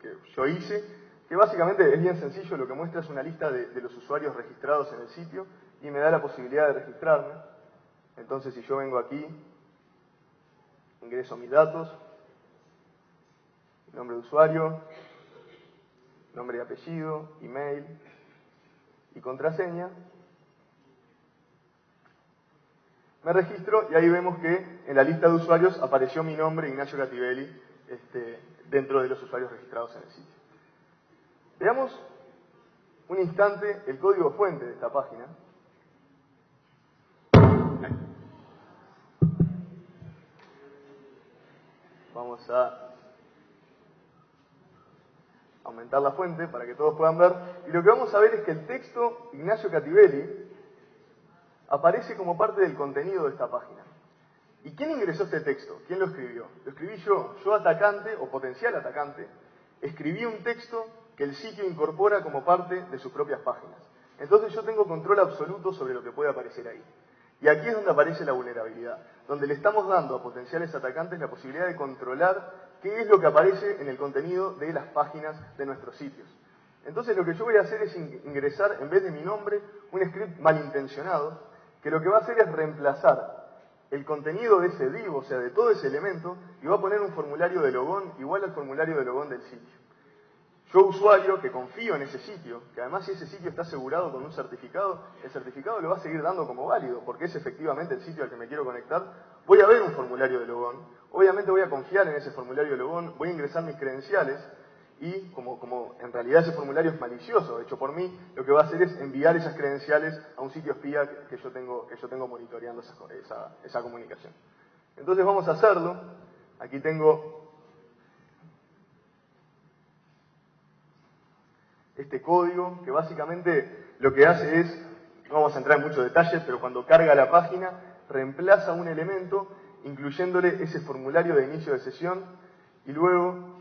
que yo hice, que básicamente es bien sencillo. Lo que muestra es una lista de los usuarios registrados en el sitio y me da la posibilidad de registrarme. Entonces si yo vengo aquí, ingreso mis datos, nombre de usuario, nombre y apellido, email y contraseña. Me registro y ahí vemos que en la lista de usuarios apareció mi nombre, Ignacio Cativelli, dentro de los usuarios registrados en el sitio. Veamos un instante el código fuente de esta página. Vamos a aumentar la fuente para que todos puedan ver. Y lo que vamos a ver es que el texto Ignacio Cativelli aparece como parte del contenido de esta página. ¿Y quién ingresó este texto? ¿Quién lo escribió? Lo escribí yo. Yo, atacante o potencial atacante, escribí un texto que el sitio incorpora como parte de sus propias páginas. Entonces yo tengo control absoluto sobre lo que puede aparecer ahí. Y aquí es donde aparece la vulnerabilidad, donde le estamos dando a potenciales atacantes la posibilidad de controlar qué es lo que aparece en el contenido de las páginas de nuestros sitios. Entonces lo que yo voy a hacer es ingresar, en vez de mi nombre, un script malintencionado, que lo que va a hacer es reemplazar el contenido de ese div, o sea, de todo ese elemento, y va a poner un formulario de logón igual al formulario de logón del sitio. Yo, usuario, que confío en ese sitio, que además si ese sitio está asegurado con un certificado, el certificado lo va a seguir dando como válido, porque es efectivamente el sitio al que me quiero conectar, voy a ver un formulario de logón, obviamente voy a confiar en ese formulario de logón, voy a ingresar mis credenciales, y como en realidad ese formulario es malicioso, hecho por mí, lo que va a hacer es enviar esas credenciales a un sitio espía que yo tengo monitoreando esa comunicación. Entonces vamos a hacerlo. Aquí tengo este código que básicamente lo que hace es, no vamos a entrar en muchos detalles, pero cuando carga la página reemplaza un elemento incluyéndole ese formulario de inicio de sesión y luego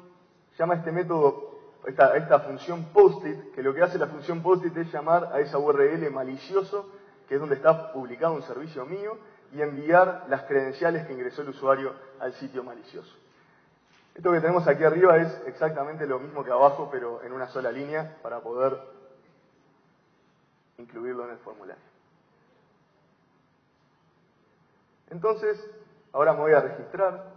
llama este método, esta función PostIt, que lo que hace la función PostIt es llamar a esa URL malicioso, que es donde está publicado un servicio mío, y enviar las credenciales que ingresó el usuario al sitio malicioso. Esto que tenemos aquí arriba es exactamente lo mismo que abajo, pero en una sola línea, para poder incluirlo en el formulario. Entonces, ahora me voy a registrar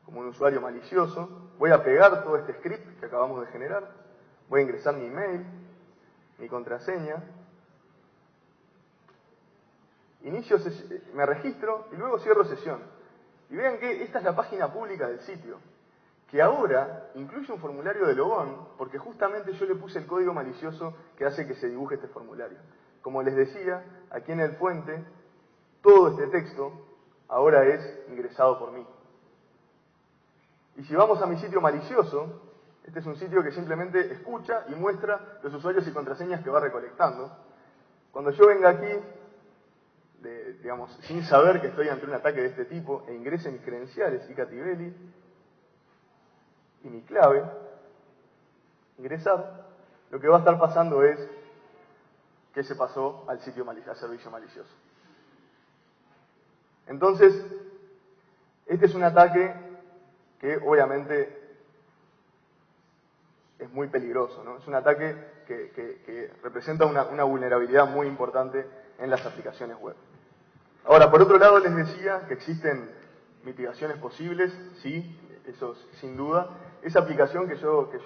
como un usuario malicioso, voy a pegar todo este script que acabamos de generar, voy a ingresar mi email, mi contraseña, me registro y luego cierro sesión. Y vean que esta es la página pública del sitio, que ahora incluye un formulario de logón, porque justamente yo le puse el código malicioso que hace que se dibuje este formulario. Como les decía, aquí en el fuente, todo este texto ahora es ingresado por mí. Y si vamos a mi sitio malicioso, este es un sitio que simplemente escucha y muestra los usuarios y contraseñas que va recolectando. Cuando yo venga aquí, digamos, sin saber que estoy ante un ataque de este tipo, e ingrese mis credenciales, Cativelli, y mi clave, ingresar, lo que va a estar pasando es que se pasó al servicio malicioso. Entonces, este es un ataque que obviamente es muy peligroso, ¿no? Es un ataque que representa una vulnerabilidad muy importante en las aplicaciones web. Ahora, por otro lado, les decía que existen mitigaciones posibles, sí, eso sin duda. Esa aplicación que yo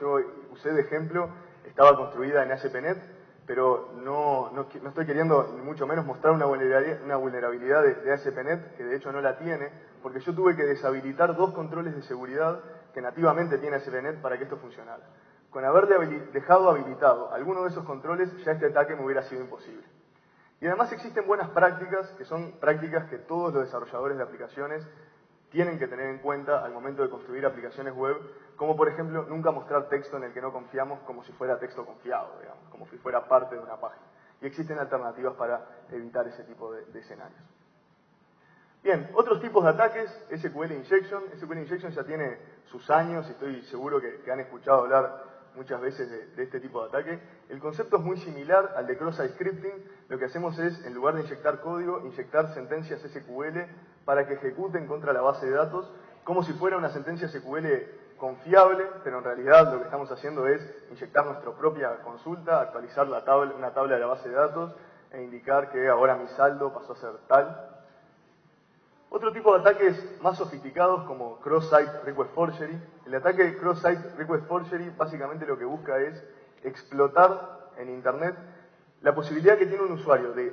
usé de ejemplo estaba construida en ASP.NET, pero no estoy queriendo ni mucho menos mostrar una vulnerabilidad de ASP.NET, que de hecho no la tiene, porque yo tuve que deshabilitar 2 controles de seguridad que nativamente tiene ASP.NET para que esto funcionara. Con haberle dejado habilitado alguno de esos controles, ya este ataque me hubiera sido imposible. Y además existen buenas prácticas, que son prácticas que todos los desarrolladores de aplicaciones tienen que tener en cuenta al momento de construir aplicaciones web, como por ejemplo nunca mostrar texto en el que no confiamos como si fuera texto confiado, digamos, como si fuera parte de una página. Y existen alternativas para evitar ese tipo de escenarios. Bien, otros tipos de ataques, SQL Injection. SQL Injection ya tiene sus años y estoy seguro que han escuchado hablar muchas veces de este tipo de ataque. El concepto es muy similar al de cross-site scripting. Lo que hacemos es, en lugar de inyectar código, inyectar sentencias SQL para que ejecuten contra la base de datos, como si fuera una sentencia SQL confiable, pero en realidad lo que estamos haciendo es inyectar nuestra propia consulta, actualizar una tabla de la base de datos e indicar que ahora mi saldo pasó a ser tal. Otro tipo de ataques más sofisticados como cross-site request forgery. El ataque cross-site request forgery básicamente lo que busca es explotar en Internet la posibilidad que tiene un usuario de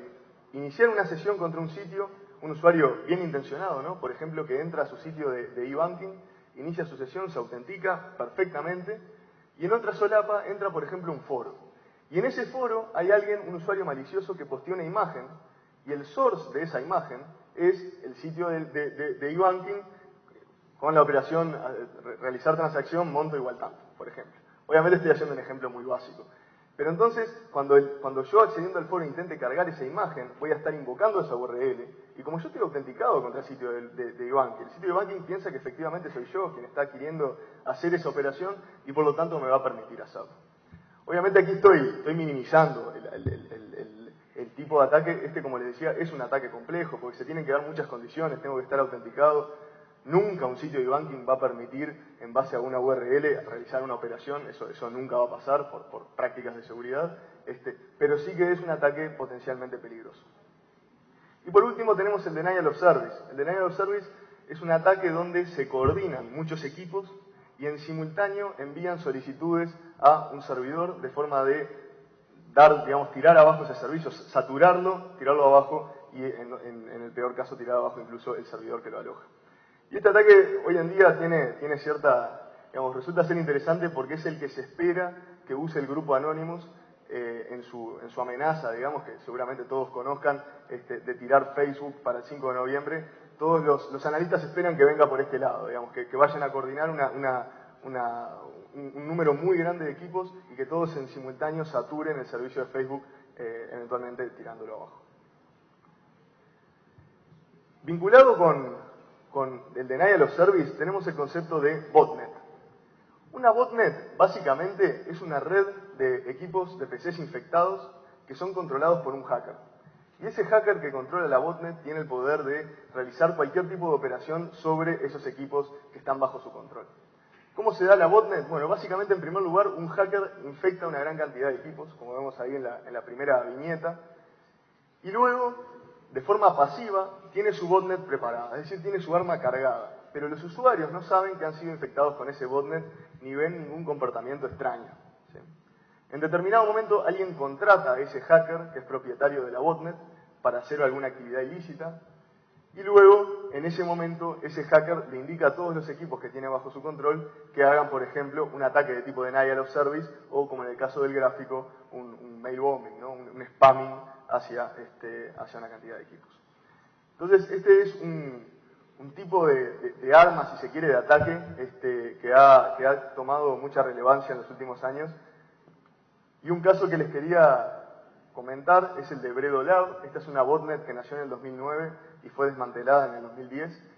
iniciar una sesión contra un sitio, un usuario bien intencionado, ¿no? Por ejemplo, que entra a su sitio de e-banking, inicia su sesión, se autentica perfectamente y en otra solapa entra, por ejemplo, un foro. Y en ese foro hay alguien, un usuario malicioso que posteó una imagen y el source de esa imagen es el sitio de e-banking con la operación realizar transacción monto igual tanto, por ejemplo. Obviamente estoy haciendo un ejemplo muy básico. Pero entonces, cuando yo accediendo al foro intente cargar esa imagen, voy a estar invocando esa URL, y como yo estoy autenticado contra el sitio de e-banking, el sitio de e-banking piensa que efectivamente soy yo quien está queriendo hacer esa operación, y por lo tanto me va a permitir hacerlo. Obviamente aquí estoy minimizando el tipo de ataque. Como les decía, es un ataque complejo, porque se tienen que dar muchas condiciones, tengo que estar autenticado. Nunca un sitio de banking va a permitir, en base a una URL, realizar una operación, eso nunca va a pasar por prácticas de seguridad, pero sí que es un ataque potencialmente peligroso. Y por último tenemos el Denial of Service. El Denial of Service es un ataque donde se coordinan muchos equipos y en simultáneo envían solicitudes a un servidor de forma de tirar abajo ese servicio, saturarlo, tirarlo abajo y en el peor caso tirar abajo incluso el servidor que lo aloja. Y este ataque hoy en día tiene cierta, resulta ser interesante porque es el que se espera que use el grupo Anonymous en su amenaza, digamos, que seguramente todos conozcan, de tirar Facebook para el 5 de noviembre. Todos los analistas esperan que venga por este lado, digamos, que vayan a coordinar un número muy grande de equipos y que todos en simultáneo saturen el servicio de Facebook, eventualmente tirándolo abajo. Vinculado con el Denial of Service tenemos el concepto de botnet. Una botnet básicamente es una red de equipos de PCs infectados que son controlados por un hacker. Y ese hacker que controla la botnet tiene el poder de realizar cualquier tipo de operación sobre esos equipos que están bajo su control. ¿Cómo se da la botnet? Bueno, básicamente en primer lugar un hacker infecta una gran cantidad de equipos, como vemos ahí en la primera viñeta, y luego, de forma pasiva, tiene su botnet preparada, es decir, tiene su arma cargada. Pero los usuarios no saben que han sido infectados con ese botnet ni ven ningún comportamiento extraño. ¿Sí? En determinado momento alguien contrata a ese hacker, que es propietario de la botnet, para hacer alguna actividad ilícita, y luego, en ese momento, ese hacker le indica a todos los equipos que tiene bajo su control que hagan, por ejemplo, un ataque de tipo Denial of Service o, como en el caso del gráfico, un mail bombing, ¿no? un spamming hacia una cantidad de equipos. Entonces, este es un tipo de arma, si se quiere, de ataque que ha tomado mucha relevancia en los últimos años. Y un caso que les quería comentar es el de Bredolab. Esta es una botnet que nació en el 2009 y fue desmantelada en el 2010,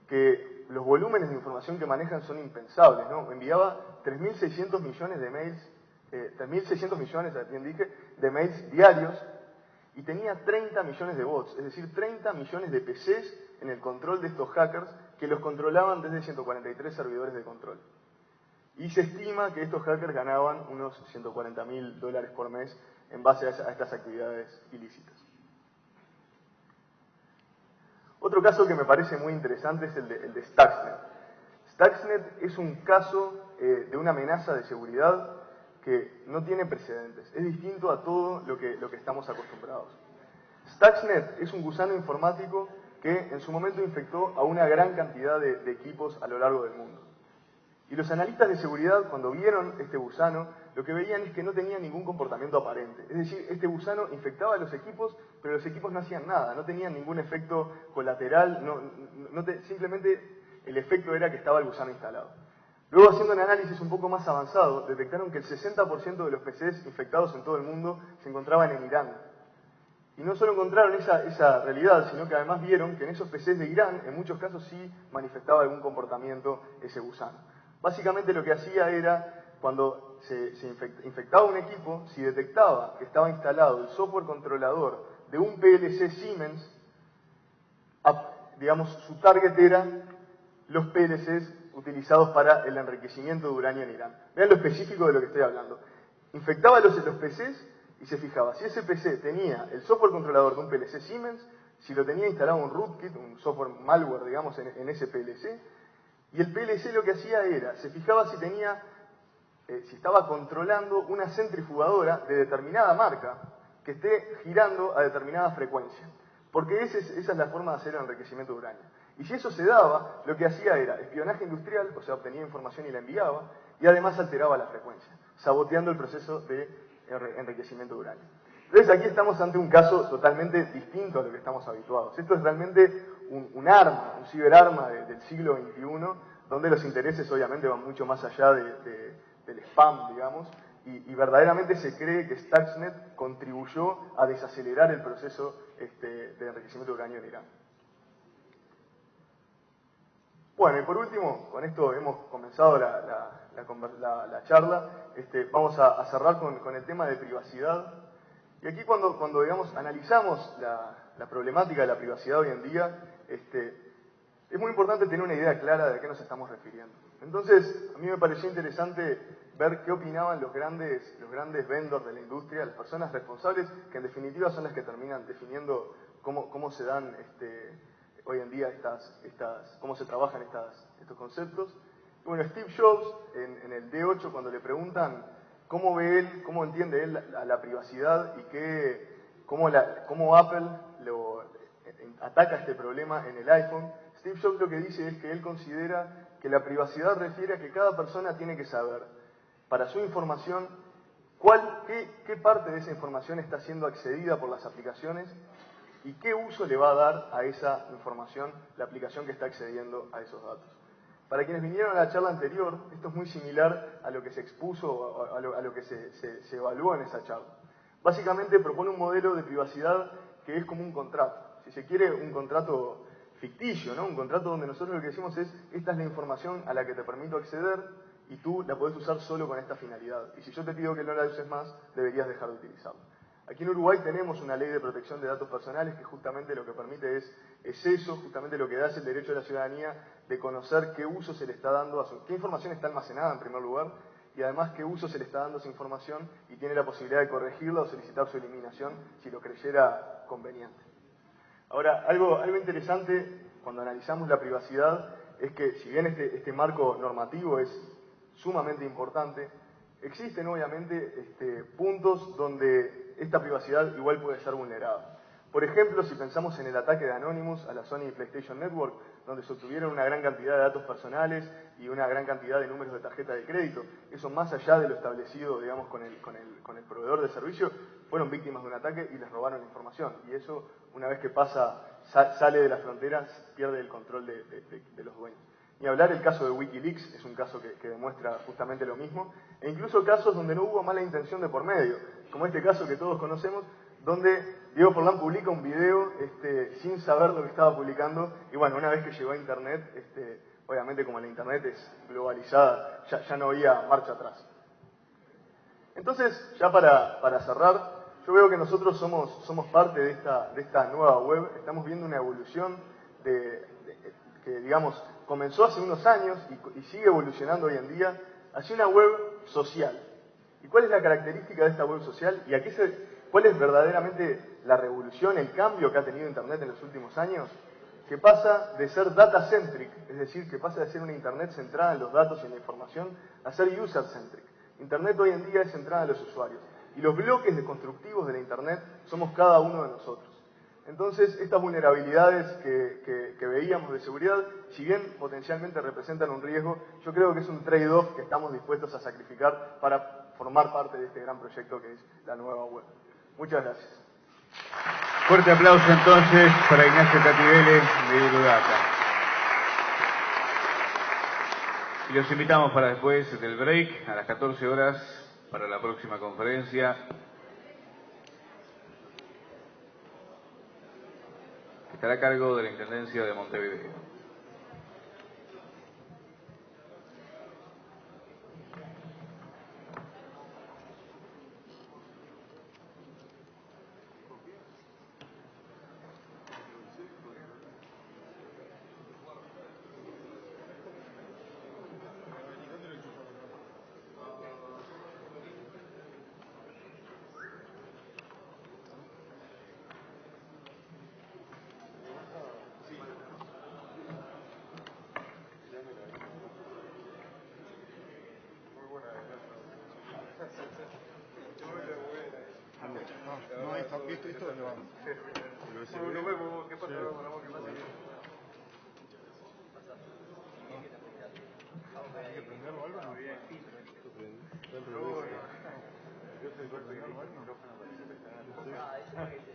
que los volúmenes de información que manejan son impensables, ¿no? Enviaba 3.600 millones de mails, 3.600 millones, bien dije, de mails diarios, y tenía 30 millones de bots, es decir, 30 millones de PCs en el control de estos hackers que los controlaban desde 143 servidores de control. Y se estima que estos hackers ganaban unos $140.000 por mes en base a estas actividades ilícitas. Otro caso que me parece muy interesante es el de Stuxnet. Stuxnet es un caso de una amenaza de seguridad que no tiene precedentes. Es distinto a todo lo que estamos acostumbrados. Stuxnet es un gusano informático que en su momento infectó a una gran cantidad de equipos a lo largo del mundo. Y los analistas de seguridad, cuando vieron este gusano, lo que veían es que no tenía ningún comportamiento aparente. Es decir, este gusano infectaba a los equipos, pero los equipos no hacían nada, no tenían ningún efecto colateral, simplemente el efecto era que estaba el gusano instalado. Luego, haciendo un análisis un poco más avanzado, detectaron que el 60% de los PCs infectados en todo el mundo se encontraban en Irán. Y no solo encontraron esa realidad, sino que además vieron que en esos PCs de Irán, en muchos casos sí manifestaba algún comportamiento ese gusano. Básicamente lo que hacía era, cuando se infectaba un equipo, si detectaba que estaba instalado el software controlador de un PLC Siemens, digamos, su target era los PLCs utilizados para el enriquecimiento de uranio en Irán. Vean lo específico de lo que estoy hablando. Infectaba los PCs y se fijaba si ese PC tenía el software controlador de un PLC Siemens, si lo tenía instalado un rootkit, un software malware, digamos, en ese PLC, y el PLC lo que hacía era, se fijaba si tenía, si estaba controlando una centrifugadora de determinada marca que esté girando a determinada frecuencia. Porque esa es la forma de hacer el enriquecimiento de uranio. Y si eso se daba, lo que hacía era espionaje industrial, o sea, obtenía información y la enviaba, y además alteraba la frecuencia, saboteando el proceso de enriquecimiento de uranio. Entonces aquí estamos ante un caso totalmente distinto a lo que estamos habituados. Esto es realmente un arma, un ciberarma del siglo XXI, donde los intereses obviamente van mucho más allá del spam, digamos, y verdaderamente se cree que Stuxnet contribuyó a desacelerar el proceso de enriquecimiento de uranio en Irán. Bueno, y por último, con esto hemos comenzado la charla, vamos a cerrar con el tema de privacidad. Y aquí cuando digamos, analizamos la problemática de la privacidad hoy en día, es muy importante tener una idea clara de a qué nos estamos refiriendo. Entonces, a mí me pareció interesante ver qué opinaban los grandes vendors de la industria, las personas responsables, que en definitiva son las que terminan definiendo cómo se dan hoy en día cómo se trabajan estos conceptos. Y bueno, Steve Jobs, en el D8, cuando le preguntan cómo ve él, cómo entiende él la privacidad y cómo Apple ataca este problema en el iPhone, Steve Jobs lo que dice es que él considera que la privacidad refiere a que cada persona tiene que saber, para su información, qué parte de esa información está siendo accedida por las aplicaciones y qué uso le va a dar a esa información la aplicación que está accediendo a esos datos. Para quienes vinieron a la charla anterior, esto es muy similar a lo que se expuso, a lo que se evaluó en esa charla. Básicamente propone un modelo de privacidad que es como un contrato. Si se quiere, un contrato ficticio, ¿no? Un contrato donde nosotros lo que decimos es, esta es la información a la que te permito acceder y tú la podés usar solo con esta finalidad. Y si yo te pido que no la uses más, deberías dejar de utilizarla. Aquí en Uruguay tenemos una ley de protección de datos personales que justamente lo que permite es eso, justamente lo que da es el derecho de la ciudadanía de conocer qué uso se le está dando qué información está almacenada en primer lugar y además qué uso se le está dando a esa información y tiene la posibilidad de corregirla o solicitar su eliminación si lo creyera conveniente. Ahora, algo interesante cuando analizamos la privacidad es que si bien este marco normativo es sumamente importante, existen obviamente puntos donde esta privacidad igual puede ser vulnerada. Por ejemplo, si pensamos en el ataque de Anonymous a la Sony PlayStation Network, donde se obtuvieron una gran cantidad de datos personales y una gran cantidad de números de tarjeta de crédito, eso más allá de lo establecido, digamos, con el proveedor de servicio, fueron víctimas de un ataque y les robaron la información. Y eso, una vez que sale de las fronteras, pierde el control de los dueños. Ni hablar el caso de Wikileaks, es un caso que demuestra justamente lo mismo, e incluso casos donde no hubo mala intención de por medio, como este caso que todos conocemos, donde Diego Forlán publica un video sin saber lo que estaba publicando, y bueno, una vez que llegó a Internet, obviamente como la Internet es globalizada, ya no había marcha atrás. Entonces, ya para cerrar, yo veo que nosotros somos parte de esta nueva web, estamos viendo una evolución que, digamos, comenzó hace unos años y sigue evolucionando hoy en día hacia una web social. ¿Y cuál es la característica de esta web social? ¿Y cuál es verdaderamente la revolución, el cambio que ha tenido Internet en los últimos años? Que pasa de ser data-centric, es decir, que pasa de ser una Internet centrada en los datos y en la información, a ser user-centric. Internet hoy en día es centrada en los usuarios. Y los bloques constructivos de la Internet somos cada uno de nosotros. Entonces, estas vulnerabilidades que veíamos de seguridad, si bien potencialmente representan un riesgo, yo creo que es un trade-off que estamos dispuestos a sacrificar para formar parte de este gran proyecto que es la nueva web. Muchas gracias. Fuerte aplauso entonces para Ignacio Catibele de Eurodata. Y los invitamos para después del break, a las 14 horas, para la próxima conferencia, que estará a cargo de la Intendencia de Montevideo. No, esto lo vamos. Bueno, nos vemos. ¿Qué pasa? ¿Qué pasa? ¿Hay que prenderlo o algo? No. Yo soy suerte que el micrófono parece que está...